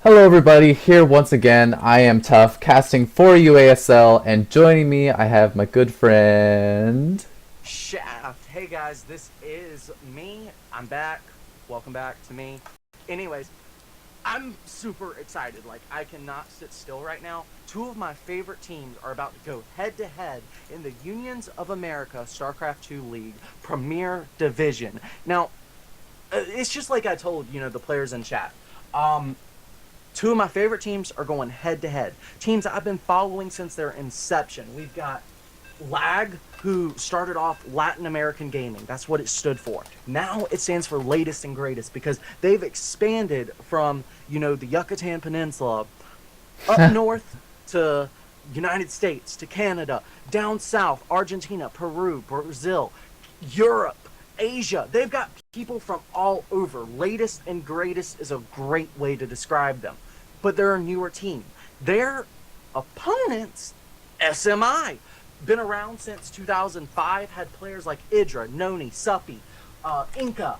Hello everybody, here once again. I am Tough, casting for UASL, and joining me I have my good friend... Shaft. Hey guys, this is me. I'm back. Welcome back to me. Anyways, I'm super excited. Like, I cannot sit still right now. Two of my favorite teams are about to go head to head in the Unions of America StarCraft 2 League Premier Division. Now, it's just like I told, the players in chat. Two of my favorite teams are going head to head. Teams I've been following since their inception. We've got LaG, who started off Latin American Gaming. That's what it stood for. Now it stands for latest and greatest because they've expanded from, the Yucatan Peninsula up north to United States, to Canada, down south, Argentina, Peru, Brazil, Europe, Asia. They've got people from all over. Latest and greatest is a great way to describe them. But they're a newer team. Their opponents, sMi, been around since 2005, had players like Idra, Noni, Suppi, Inca,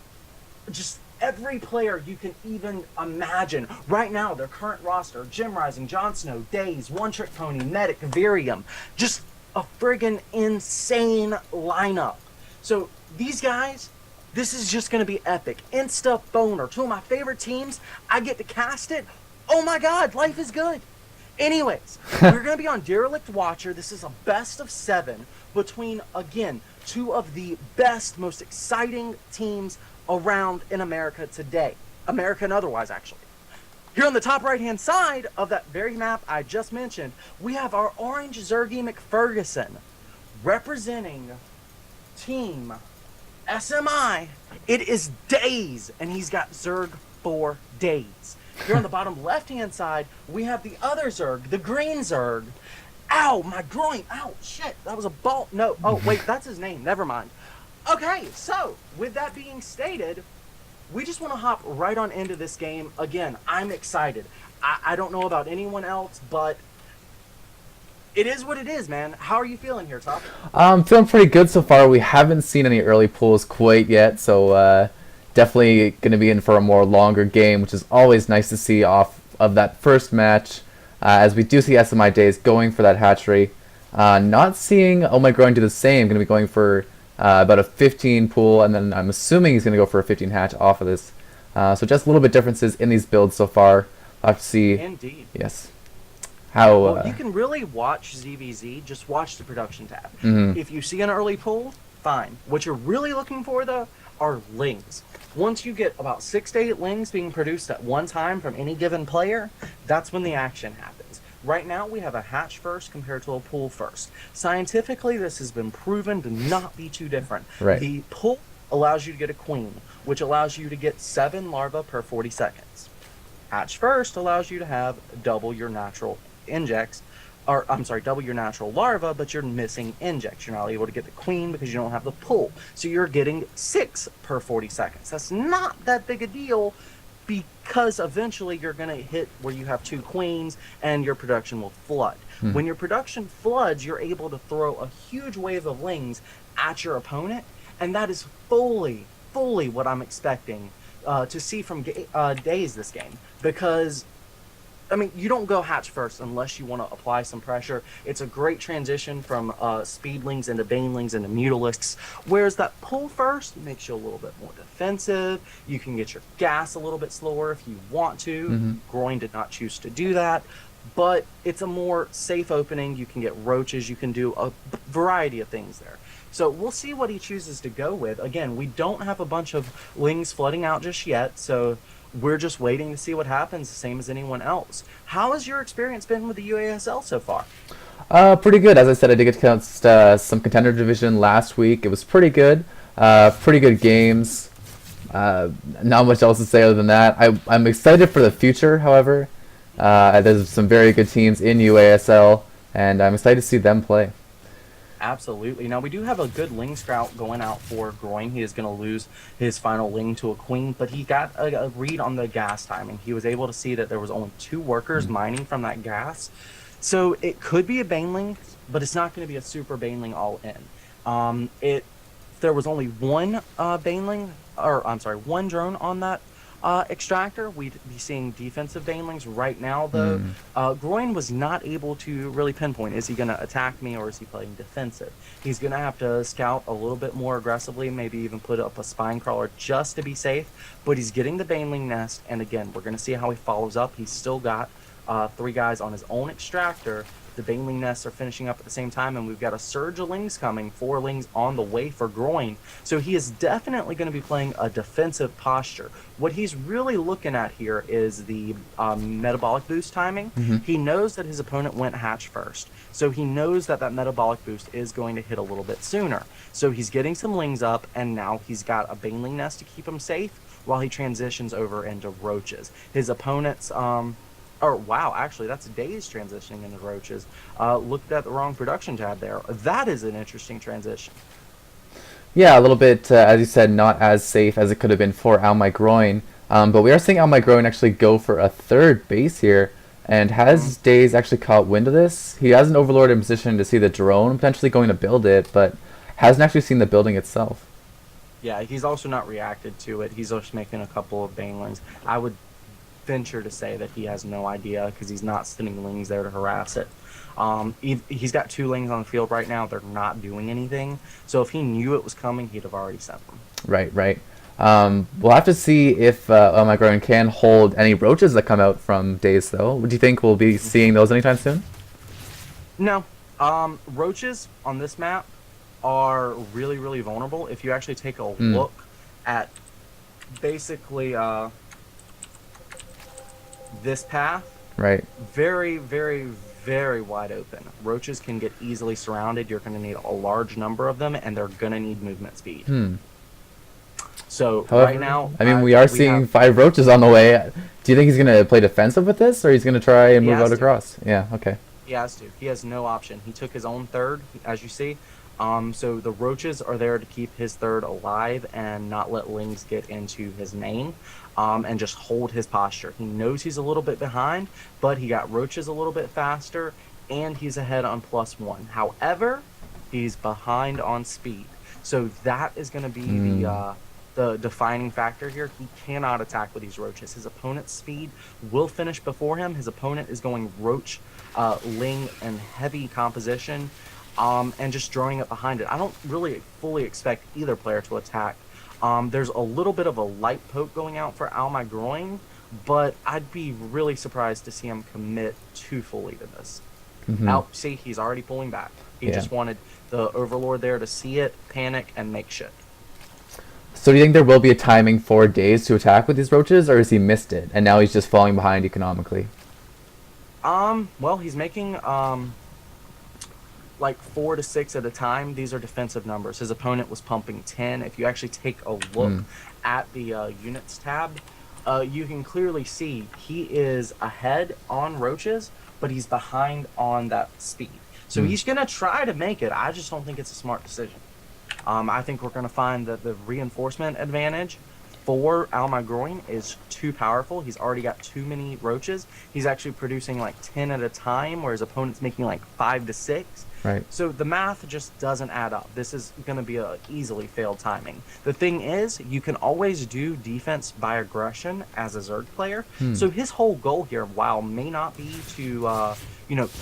just every player you can even imagine. Right now, their current roster: Jim Rising, Jon Snow, Daze, One Trick Pony, Medic, Virium. Just a friggin' insane lineup. So these guys, this is just going to be epic. Insta boner. Two of my favorite teams. I get to cast it. Oh my god, life is good. Anyways, we're going to be on Derelict Watcher. This is a best of 7 between, again, two of the best, most exciting teams around in America today. America and otherwise, actually. Here on the top right-hand side of that very map I just mentioned, we have our orange Zergy McFerguson representing Team sMi. It is Daze, and he's got Zerg for Daze. Here on the bottom left-hand side, we have the other Zerg, the green Zerg. Ow, my groin. Ow, shit. That was a ball. No. Oh, wait, that's his name. Never mind. Okay, so with that being stated, we just want to hop right on into this game. Again, I'm excited. I don't know about anyone else, but it is what it is, man. How are you feeling here, Top? I'm feeling pretty good so far. We haven't seen any early pulls quite yet, so definitely going to be in for a more longer game, which is always nice to see off of that first match, as we do see sMi Daze going for that hatchery. Not seeing Oh My Growing do the same. Going to be going for about a 15 pool, and then I'm assuming he's going to go for a 15 hatch off of this. So just a little bit differences in these builds so far. I'll have to see. Indeed. Yes. How, well, you can really watch ZVZ, just watch the production tab. If you see an early pull, fine. What you're really looking for, though, are lings. Once you get about 6 to 8 lings being produced at one time from any given player, that's when the action happens. Right now, we have a hatch first compared to a pull first. Scientifically, this has been proven to not be too different. Right. The pull allows you to get a queen, which allows you to get 7 larvae per 40 seconds. Hatch first allows you to have double your natural injects, or I'm sorry, double your natural larva, but you're missing injects. You're not able to get the queen because you don't have the pull. So you're getting 6 per 40 seconds. That's not that big a deal because eventually you're going to hit where you have 2 queens and your production will flood. When your production floods, you're able to throw a huge wave of lings at your opponent, and that is fully what I'm expecting to see from Daze this game, because I mean, you don't go hatch first unless you want to apply some pressure. It's a great transition from speedlings into banelings into mutalisks, whereas that pull first makes you a little bit more defensive. You can get your gas a little bit slower if you want to. Groin did not choose to do that, but it's a more safe opening. You can get roaches. You can do a variety of things there. So we'll see what he chooses to go with. Again, we don't have a bunch of lings flooding out just yet, so we're just waiting to see what happens, the same as anyone else. How has your experience been with the UASL so far? Pretty good. As I said, I did get to cast some contender division last week. It was pretty good. Pretty good games. Not much else to say other than that. I'm excited for the future, however. There's some very good teams in UASL, and I'm excited to see them play. Absolutely. Now, we do have a good ling scout going out for Groin. He is going to lose his final ling to a queen, but he got a read on the gas timing. He was able to see that there was only 2 workers mining from that gas. So it could be a baneling, but it's not going to be a super baneling all in. There was only one baneling, or I'm sorry, one drone on that extractor, we'd be seeing defensive banelings. Right now, though, Groin was not able to really pinpoint, is he going to attack me or is he playing defensive? He's going to have to scout a little bit more aggressively, maybe even put up a spine crawler just to be safe, but he's getting the baneling nest, and again, we're going to see how he follows up. He's still got 3 guys on his own extractor. The baneling nests are finishing up at the same time, and we've got a surge of lings coming, 4 lings on the way for Groin. So he is definitely going to be playing a defensive posture. What he's really looking at here is the metabolic boost timing. He knows that his opponent went hatch first, so he knows that that metabolic boost is going to hit a little bit sooner. So he's getting some lings up, and now he's got a baneling nest to keep him safe while he transitions over into roaches. His opponent's or wow, actually, that's Days transitioning into roaches. Looked at the wrong production tab there. That is an interesting transition. Yeah, a little bit, as you said, not as safe as it could have been for Almy Groin. But we are seeing Almy Groin actually go for a 3rd base here. And has Days actually caught wind of this? He has an Overlord in position to see the drone potentially going to build it, but hasn't actually seen the building itself. Yeah, he's also not reacted to it. He's just making a couple of banelings. I would venture to say that he has no idea because he's not sending lings there to harass it. He's got 2 lings on the field right now. They're not doing anything. So if he knew it was coming, he'd have already sent them. Right. We'll have to see if Almy Groin can hold any roaches that come out from Days, though. Would you think we'll be seeing those anytime soon? No. Roaches on this map are really, really vulnerable. If you actually take a look at basically this path, right, very, very, very wide open. Roaches can get easily surrounded. You're going to need a large number of them, and they're going to need movement speed. So however, right now, I mean, we have 5 roaches on the way. Do you think he's going to play defensive with this, or he's going to try and move out across? Yeah, okay. He has to. He has no option. He took his own 3rd, as you see. So the roaches are there to keep his 3rd alive and not let lings get into his main, and just hold his posture. He knows he's a little bit behind, but he got roaches a little bit faster, and he's ahead on +1. However, he's behind on speed. So that is going to be the defining factor here. He cannot attack with these roaches. His opponent's speed will finish before him. His opponent is going roach, ling, and heavy composition. And just drawing it behind it. I don't really fully expect either player to attack. There's a little bit of a light poke going out for Almy Groin, but I'd be really surprised to see him commit too fully to this. See, he's already pulling back. He just wanted the Overlord there to see it, panic, and make shit. So do you think there will be a timing for Days to attack with these roaches, or has he missed it, and now he's just falling behind economically? Well, he's making, like 4 to 6 at a time. These are defensive numbers. His opponent was pumping 10. If you actually take a look at the units tab, you can clearly see he is ahead on roaches, but he's behind on that speed. So he's going to try to make it. I just don't think it's a smart decision. I think we're going to find that the reinforcement advantage for Almy Groin is too powerful. He's already got too many roaches. He's actually producing like 10 at a time, where his opponent's making like 5 to 6. Right. So the math just doesn't add up. This is going to be a easily failed timing. The thing is, you can always do defense by aggression as a Zerg player. So his whole goal here, while may not be to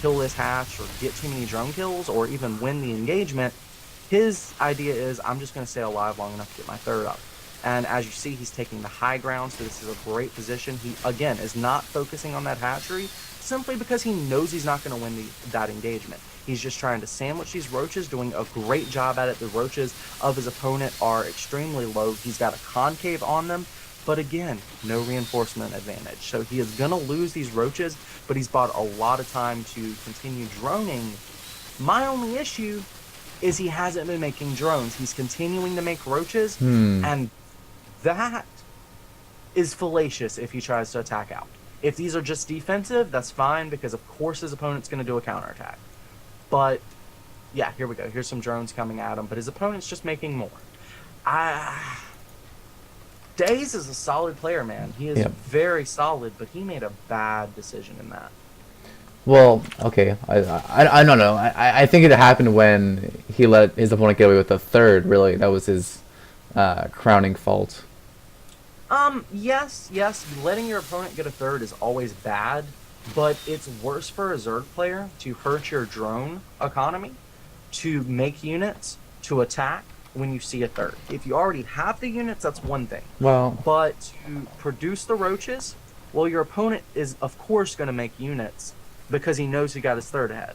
kill this hatch or get too many drone kills or even win the engagement, his idea is, I'm just going to stay alive long enough to get my 3rd up. And as you see, he's taking the high ground, so this is a great position. He, again, is not focusing on that hatchery simply because he knows he's not going to win that engagement. He's just trying to sandwich these roaches, doing a great job at it. The roaches of his opponent are extremely low. He's got a concave on them, but again, no reinforcement advantage. So he is going to lose these roaches, but he's bought a lot of time to continue droning. My only issue is he hasn't been making drones. He's continuing to make roaches, and that is fallacious if he tries to attack out. If these are just defensive, that's fine, because of course his opponent's going to do a counterattack. But yeah, here we go. Here's some drones coming at him, but his opponent's just making more. Days is a solid player, man. He is very solid, but he made a bad decision in that. Well, okay, I don't know. I think it happened when he let his opponent get away with the 3rd, really. That was his crowning fault. Yes, letting your opponent get a third is always bad, but it's worse for a Zerg player to hurt your drone economy, to make units, to attack when you see a third. If you already have the units, that's one thing. Well, But to produce the roaches, well, your opponent is, of course, going to make units because he knows he got his third ahead.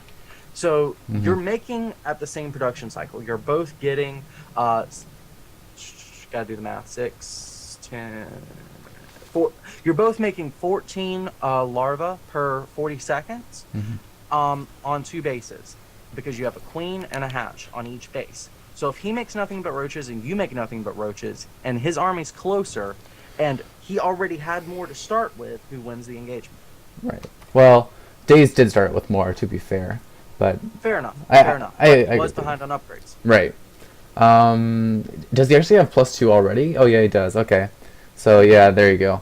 So you're making at the same production cycle. You're both getting, gotta do the math, 6, 10, 4. You're both making 14 larvae per 40 seconds on 2 bases because you have a queen and a hatch on each base. So if he makes nothing but roaches and you make nothing but roaches and his army's closer and he already had more to start with, who wins the engagement? right. Well, Days did start with more, to be fair, but Fair enough. I He was agree. behind on upgrades. Right. Does he actually have +2 already? Oh yeah, he does. Okay. So yeah, there you go.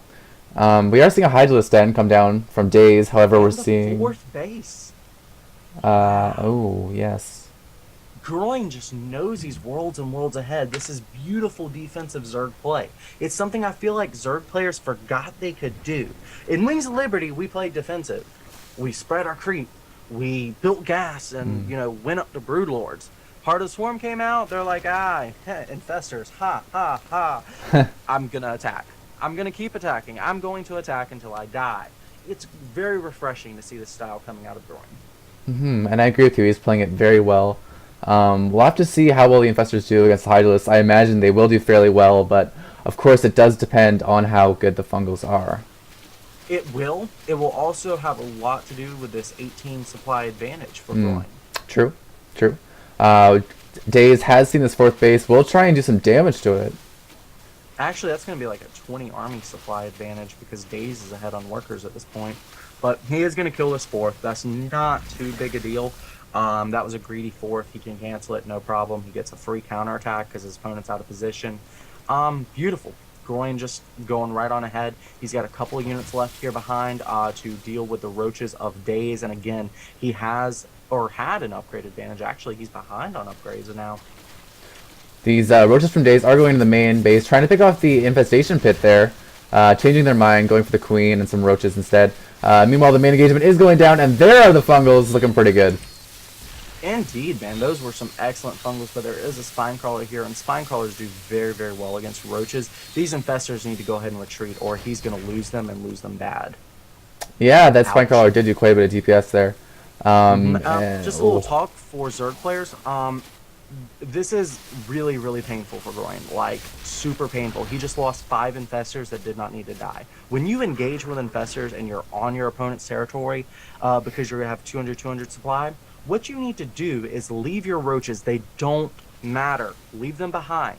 We are seeing a Hydralisk Den come down from Days. However, we're On the seeing. 4th base. Oh yes. Groin just knows he's worlds and worlds ahead. This is beautiful defensive Zerg play. It's something I feel like Zerg players forgot they could do. In Wings of Liberty, we played defensive. We spread our creep. We built gas and, went up to Broodlords. Heart of the Swarm came out. They're like, infestors. Ha, ha, ha. I'm going to attack. I'm going to keep attacking. I'm going to attack until I die. It's very refreshing to see this style coming out of Groin. And I agree with you. He's playing it very well. We'll have to see how well the Infestors do against the Hydralisks. I imagine they will do fairly well, but of course it does depend on how good the Fungals are. It will. It will also have a lot to do with this 18 supply advantage for Groin. True. Days has seen this 4th base. We'll try and do some damage to it. Actually, that's going to be like a 20 army supply advantage because Days is ahead on workers at this point. But he is going to kill this 4th. That's not too big a deal. That was a greedy 4th. He can cancel it, no problem. He gets a free counterattack because his opponent's out of position. Beautiful. Groin just going right on ahead. He's got a couple of units left here behind to deal with the roaches of Days. And again, he has or had an upgrade advantage. Actually, he's behind on upgrades now. These roaches from Days are going to the main base, trying to pick off the infestation pit there, changing their mind, going for the queen and some roaches instead. Meanwhile, the main engagement is going down, and there are the Fungals, looking pretty good. Indeed, man. Those were some excellent Fungals, but there is a Spine Crawler here, and Spine Crawlers do very, very well against roaches. These Infestors need to go ahead and retreat, or he's going to lose them and lose them bad. Yeah, that Spine Crawler did do quite a bit of DPS there. Just a little talk for Zerg players. This is really, really painful for Groin. Like, super painful. He just lost 5 Infestors that did not need to die. When you engage with Infestors and you're on your opponent's territory because you have 200 supply, what you need to do is leave your roaches. They don't matter. Leave them behind.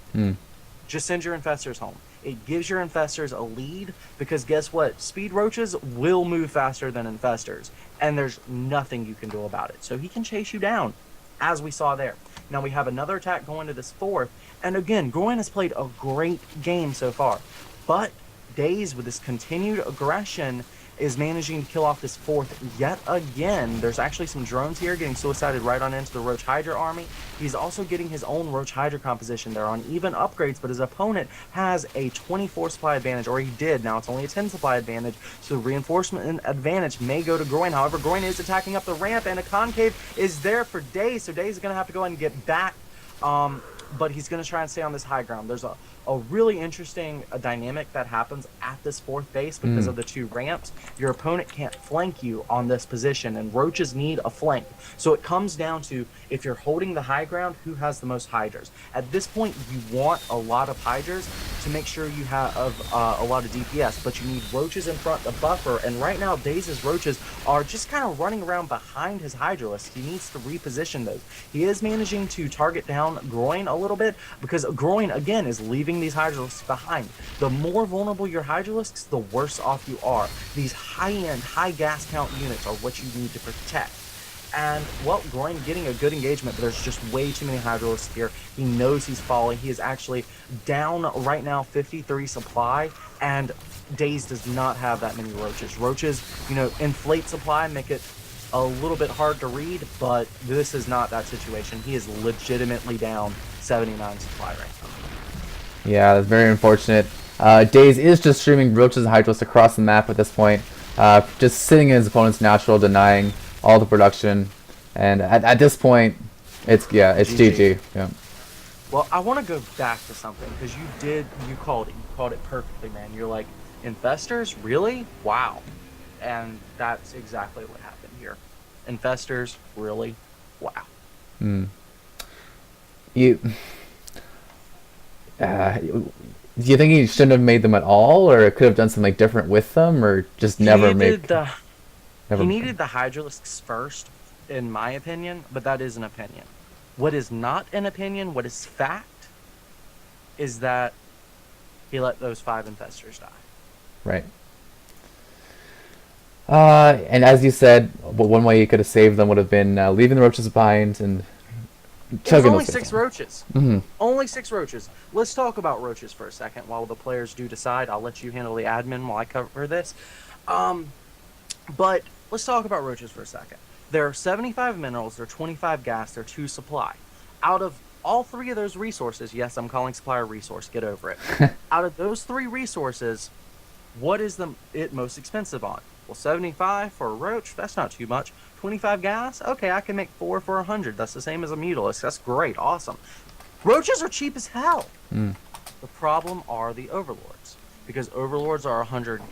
Just send your Infestors home. It gives your Infestors a lead because guess what? Speed roaches will move faster than Infestors, and there's nothing you can do about it. So he can chase you down, as we saw there. Now we have another attack going to this 4th, and again, Groin has played a great game so far, but Days with this continued aggression is managing to kill off this 4th yet again. There's actually some drones here getting suicided right on into the Roach Hydra army. He's also getting his own Roach Hydra composition. They're on even upgrades, but his opponent has a 24 supply advantage, or he did. Now it's only a 10 supply advantage, so the reinforcement advantage may go to Groin. However, Groin is attacking up the ramp, and a concave is there for Days, so Days is going to have to go ahead and get back. But he's going to try and stay on this high ground. There's a really interesting dynamic that happens at this 4th base because of the 2 ramps. Your opponent can't flank you on this position, and roaches need a flank. So it comes down to, if you're holding the high ground, who has the most hydras. At this point, you want a lot of hydras to make sure you have a lot of DPS, but you need roaches in front to buffer, and right now, Daze's roaches are just kind of running around behind his hydralisk. He needs to reposition those. He is managing to target down Groin a little bit, because Groin, again, is leaving these hydralisks behind. The more vulnerable your hydralisks, the worse off you are. These high-end, high gas count units are what you need to protect. And, well, Groin getting a good engagement, but there's just way too many hydralisks here. He knows he's falling. He is actually down right now 53 supply, and Daze does not have that many roaches. Roaches, inflate supply, make it a little bit hard to read, but this is not that situation. He is legitimately down 79 supply right now. Yeah, that's very unfortunate. Daze is just streaming Roaches and Hydros across the map at this point, just sitting in his opponent's natural, denying all the production, and at this point, it's GG. Yeah. Well, I want to go back to something because you called it perfectly, man. You're like, Infestors, really? Wow, and that's exactly what happened here. Infestors, really? Wow. Mm. You. Do you think he shouldn't have made them at all, or could have done something different with them, or just never make? He needed the Hydralisks first, in my opinion, but that is an opinion. What is not an opinion, what is fact, is that he let those 5 Infestors die. Right. And as you said, one way you could have saved them would have been leaving the Roaches behind and chugging only those 6 Roaches. Only 6 Roaches. Let's talk about Roaches for a second while the players do decide. I'll let you handle the admin while I cover this. But let's talk about Roaches for a second. There are 75 minerals, there are 25 gas, there are 2 supply. Out of all 3 of those resources, yes, I'm calling supply a resource, get over it. Out of those 3 resources, what is it most expensive on? Well, 75 for a Roach, that's not too much. 25 gas? Okay, I can make 4 for 100. That's the same as a Mutalisk. That's great, awesome. Roaches are cheap as hell. The problem are the Overlords. Because Overlords are 100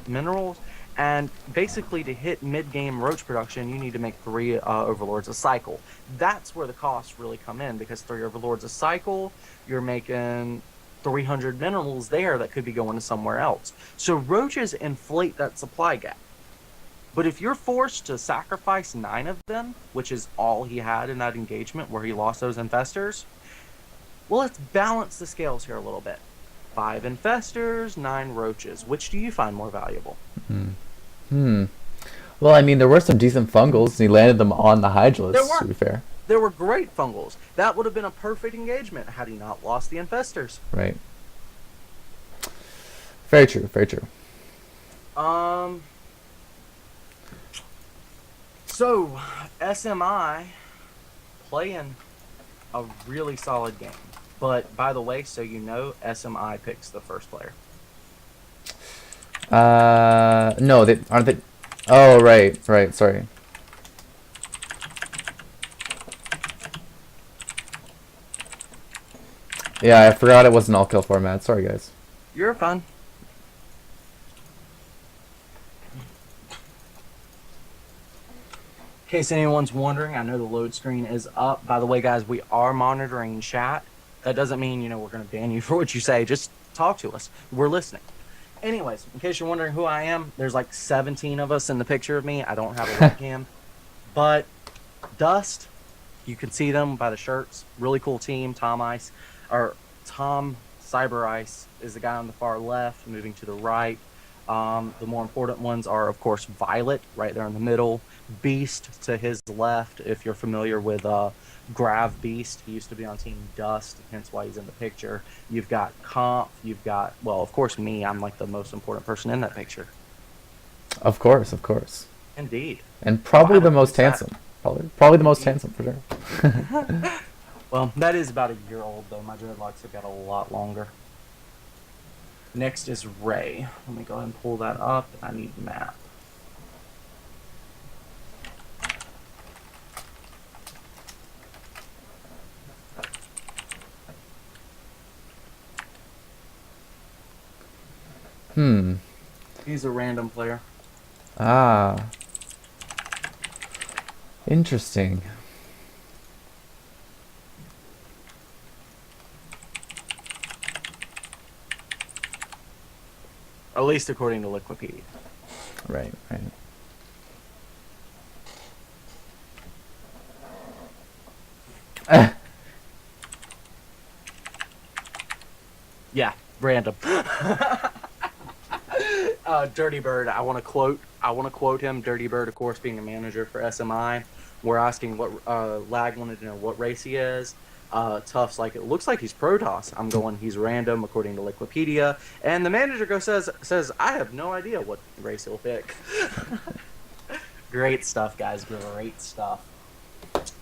minerals, and basically to hit mid-game Roach production, you need to make 3 Overlords a cycle. That's where the costs really come in, because 3 Overlords a cycle, you're making 300 minerals there that could be going to somewhere else. So Roaches inflate that supply gap. But if you're forced to sacrifice 9 of them, which is all he had in that engagement where he lost those Infestors, well, let's balance the scales here a little bit. 5 Infestors, 9 Roaches. Which do you find more valuable? Well, I mean, there were some decent fungals, and he landed them on the Hydralisks, to be fair. There were great fungals. That would have been a perfect engagement had he not lost the Infestors. Right. Very true, very true. So, sMi playing a really solid game. But, by the way, so you know, sMi picks the first player. No, they aren't they. Oh, right, sorry. Yeah, I forgot it was an all-kill format. Sorry, guys. You're fine. In case anyone's wondering, I know the load screen is up. By the way, guys, we are monitoring chat. That doesn't mean, we're going to ban you for what you say. Just talk to us. We're listening. Anyways, in case you're wondering who I am, there's like 17 of us in the picture of me. I don't have a webcam. But Dust, you can see them by the shirts. Really cool team. Tom Cyber Ice is the guy on the far left, moving to the right. The more important ones are, of course, Violet, right there in the middle. Beast to his left, if you're familiar with Grav Beast. He used to be on Team Dust, hence why he's in the picture. You've got Comp, you've got, well, of course, me. I'm like the most important person in that picture. Of course. Indeed. And probably the most handsome. Probably the most handsome, for sure. Well, that is about a year old, though. My dreadlocks have got a lot longer. Next is Ray. Let me go ahead and pull that up. I need the map. He's a random player. Ah. Interesting. At least according to Wikipedia. Right. Yeah, random. Dirty Bird, I want to quote him. Dirty Bird, of course, being a manager for sMi. We're asking what LaG wanted to know what race he is. Tuff's like, it looks like he's Protoss. I'm going, he's random according to Wikipedia. And the manager says, I have no idea what race he'll pick. Great stuff, guys. Great stuff.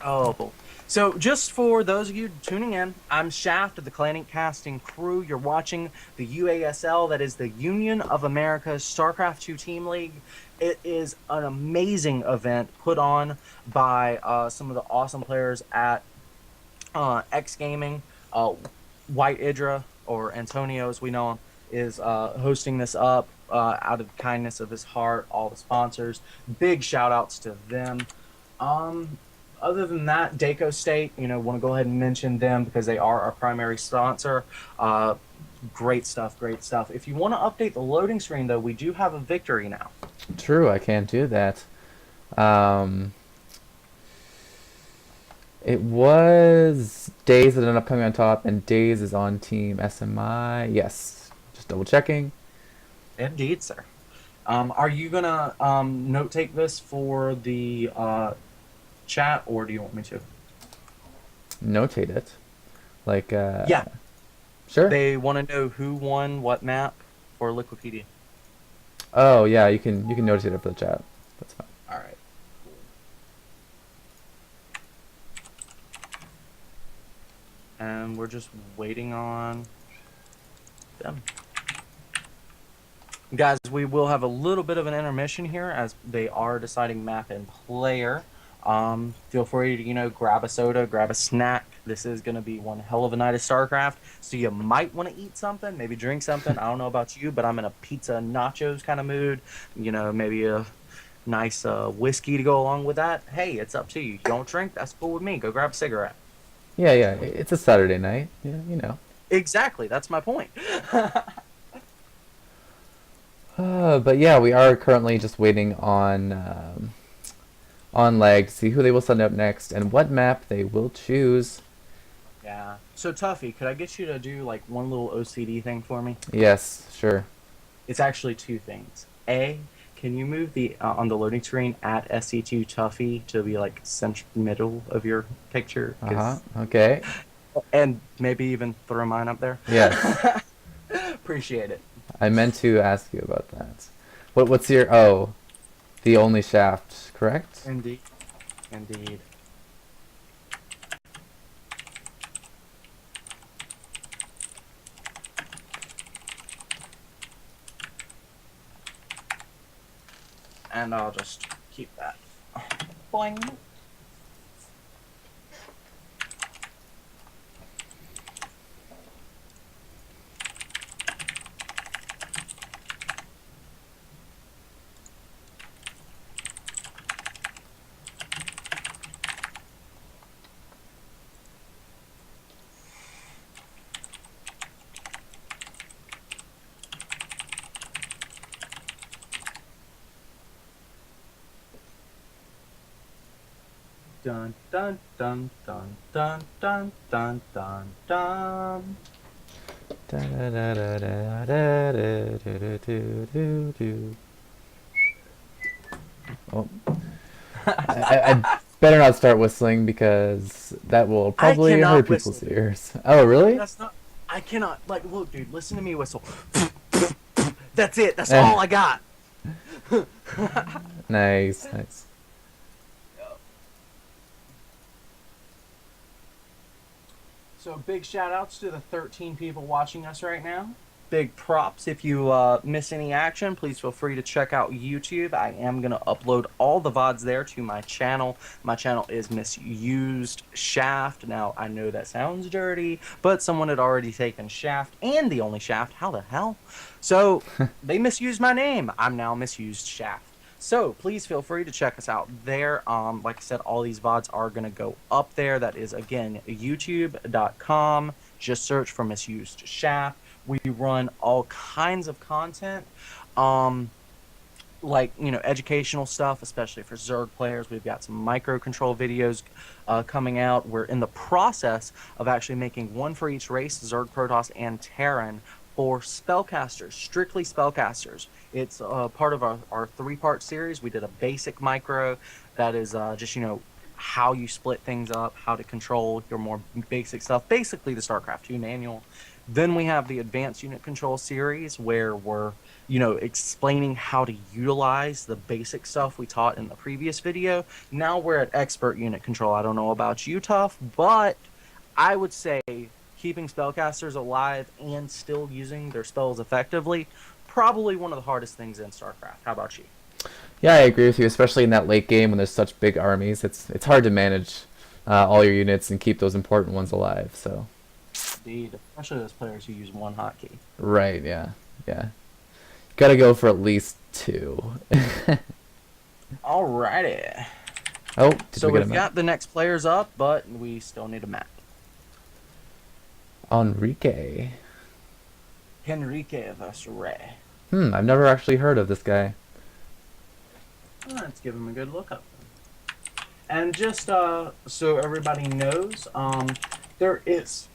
Oh, So, just for those of you tuning in, I'm Shaft of the Clanic Casting crew. You're watching the UASL, that is the Union of America's StarCraft 2 Team League. It is an amazing event put on by some of the awesome players at X Gaming. White Idra, or Antonio as we know him, is hosting this up out of the kindness of his heart. All the sponsors, big shout outs to them. Um, Other than that, Daco State, want to go ahead and mention them because they are our primary sponsor. Uh, Great stuff, great stuff. If you want to update the loading screen, though, we do have a victory now. True, I can't do that. Um, it was Days that ended up coming on top, and Days is on team sMi. Yes, just double checking. Indeed, sir. Are you gonna note take this for the chat, or do you want me to? Notate it. Like, Yeah, sure. they want to know who won what map for Liquipedia. Oh yeah, you can notate it for the chat. That's fine. All right. And we're just waiting on them. Guys, we will have a little bit of an intermission here as they are deciding map and player. Feel free to, grab a soda, grab a snack. This is going to be one hell of a night of StarCraft, so you might want to eat something, maybe drink something. I don't know about you, but I'm in a pizza nachos kind of mood. Maybe a nice whiskey to go along with that. Hey, it's up to you. You don't drink, that's cool with me. Go grab a cigarette. Yeah, yeah. It's a Saturday night. Yeah, you know. Exactly, that's my point. But yeah, we are currently just waiting on LaG to see who they will send up next and what map they will choose. Yeah. So Tuffy, could I get you to do like one little OCD thing for me? Yes, sure. It's actually two things. A, can you move the on the loading screen at SC2 Tuffy to be like middle of your picture? Okay. And maybe even throw mine up there. Yes. Appreciate it. I meant to ask you about that. What's your the only shaft, correct? Indeed. Indeed. And I'll just keep that. Boing. Dun dun dun dun dun dun dun dun dun. Oh. I better not start whistling because that will probably cannot hurt people's whistle. ears. Oh, really? That's not. I cannot. Like, look, dude. Listen to me whistle. That's it. That's all I got. Nice, nice. So big shout outs to the 13 people watching us right now. Big props. If you miss any action, please feel free to check out YouTube. I am going to upload all the VODs there to my channel. My channel is Misused Shaft. Now, I know that sounds dirty, but someone had already taken Shaft and the only Shaft. How the hell? So, they misused my name. I'm now Misused Shaft. So, please feel free to check us out there. Like I said, all these VODs are going to go up there. That is, again, youtube.com. Just search for Misused Shaft. We run all kinds of content, like, educational stuff, especially for Zerg players. We've got some microcontrol videos coming out. We're in the process of actually making one for each race, Zerg, Protoss, and Terran, for spellcasters, strictly spellcasters. It's part of our three-part series. We did a basic micro that is just, how you split things up, how to control your more basic stuff, basically the StarCraft 2 manual. Then we have the Advanced Unit Control series, where we're explaining how to utilize the basic stuff we taught in the previous video. Now we're at expert unit control. I don't know about you, Tough, but I would say keeping spellcasters alive and still using their spells effectively, probably one of the hardest things in StarCraft. How about you? Yeah, I agree with you, especially in that late game when there's such big armies. It's hard to manage all your units and keep those important ones alive. So. Indeed, especially those players who use one hotkey. Right. Yeah. Yeah. Got to go for at least 2. Alrighty. Oh, did So we get we've a got map? the next players up, but we still need a map. Enrique. Henrique Ray. I've never actually heard of this guy. Let's give him a good look up. And just so everybody knows, there is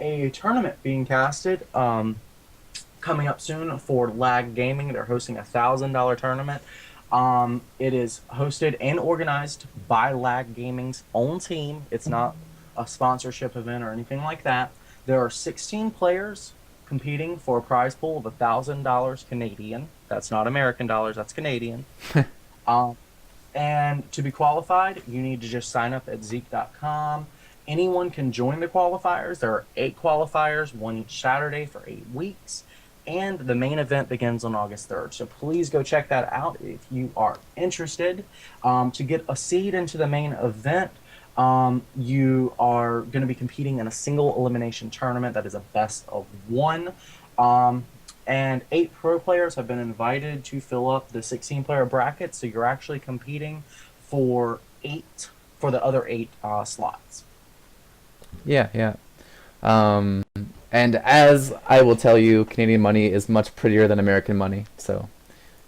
a tournament being casted coming up soon for LaG Gaming. They're hosting $1,000 tournament. It is hosted and organized by LaG Gaming's own team. It's not a sponsorship event or anything like that. There are 16 players competing for a prize pool of $1,000 Canadian. That's not American dollars, that's Canadian. And to be qualified, you need to just sign up at Zeek.com. Anyone can join the qualifiers. There are 8 qualifiers, one each Saturday for 8 weeks. And the main event begins on August 3rd. So please go check that out if you are interested. To get a seed into the main event, you are going to be competing in a single elimination tournament that is a best of 1. And 8 pro players have been invited to fill up the 16-player bracket. So you're actually competing for the other 8 slots. Yeah, yeah. And as I will tell you, Canadian money is much prettier than American money, so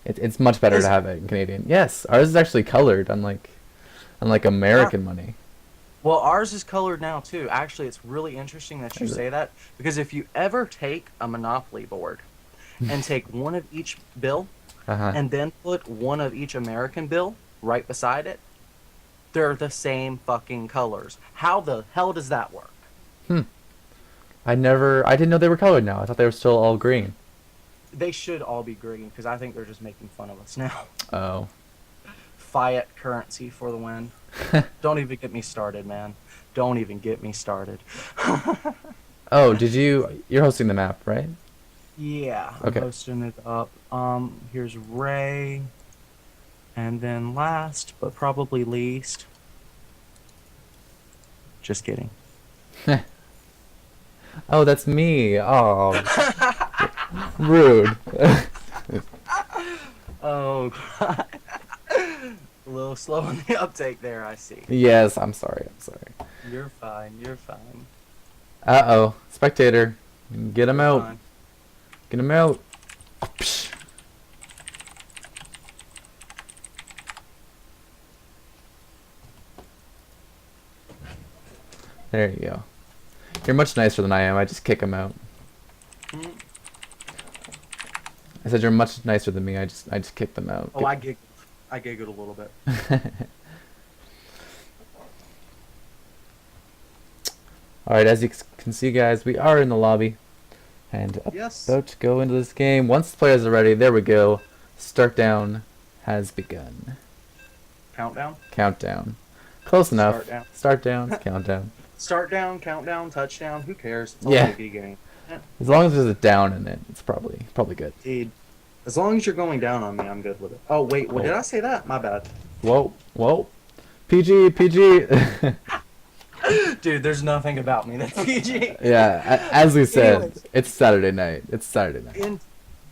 it's much better to have it in Canadian. Yes, ours is actually colored, unlike American money. Well, ours is colored now too. Actually, it's really interesting that you say that, because if you ever take a Monopoly board and take one of each bill and then put one of each American bill right beside it, they're the same fucking colors. How the hell does that work? I didn't know they were colored now. I thought they were still all green. They should all be green, because I think they're just making fun of us now. Oh. Fiat currency for the win. Don't even get me started, man. Don't even get me started. Oh, you're hosting the map, right? Yeah, I'm Okay. posting it up. Here's Ray. And then last, but probably least. Just kidding. Oh, that's me. Oh. Rude. Oh, God. A little slow on the uptake there, I see. Yes, I'm sorry. You're fine, you're fine. Uh-oh. Spectator. Get him out. Fine. Get him out. Psh. There you go. You're much nicer than I am. I just kick him out. Mm. I said you're much nicer than me. I just kick them out. Oh, I giggled a little bit. Alright, as you can see, guys, we are in the lobby. And Yes. about to go into this game. Once the players are ready, there we go. Start down has begun. Countdown? Countdown. Close enough. Start down. Start down, countdown. Start down, countdown, touchdown. Who cares? It's all Yeah. a biggie game. As long as there's a down in it, it's probably good. Dude, as long as you're going down on me, I'm good with it. Oh, wait, Oh. did I say that? My bad. Whoa. PG. Dude, there's nothing about me that's PG. Yeah, as we said, Anyways. it's Saturday night.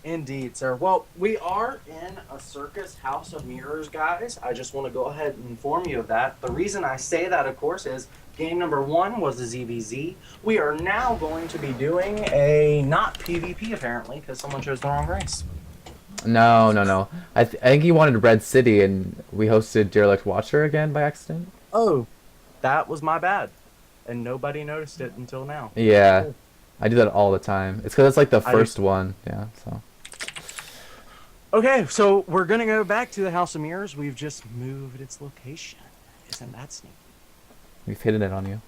Indeed, sir. Well, we are in a circus house of mirrors, guys. I just want to go ahead and inform you of that. The reason I say that, of course, is game number 1 was the ZVZ. We are now going to be doing a not PvP, apparently, because someone chose the wrong race. No. I think he wanted Red City, and we hosted Derelict Watcher again by accident. Oh, that was my bad. And nobody noticed it until now. Yeah, I do that all the time. It's because it's like the first one. Yeah, so. Okay, so we're going to go back to the House of Mirrors. We've just moved its location. Isn't that sneaky? We've hidden it on you.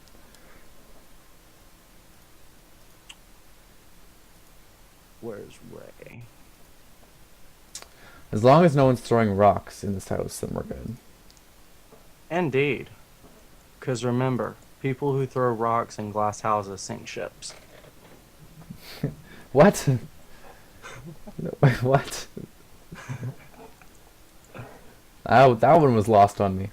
Where's Ray? As long as no one's throwing rocks in this house, then we're good. Indeed. Because remember, people who throw rocks in glass houses sink ships. What? No, what? That one was lost on me.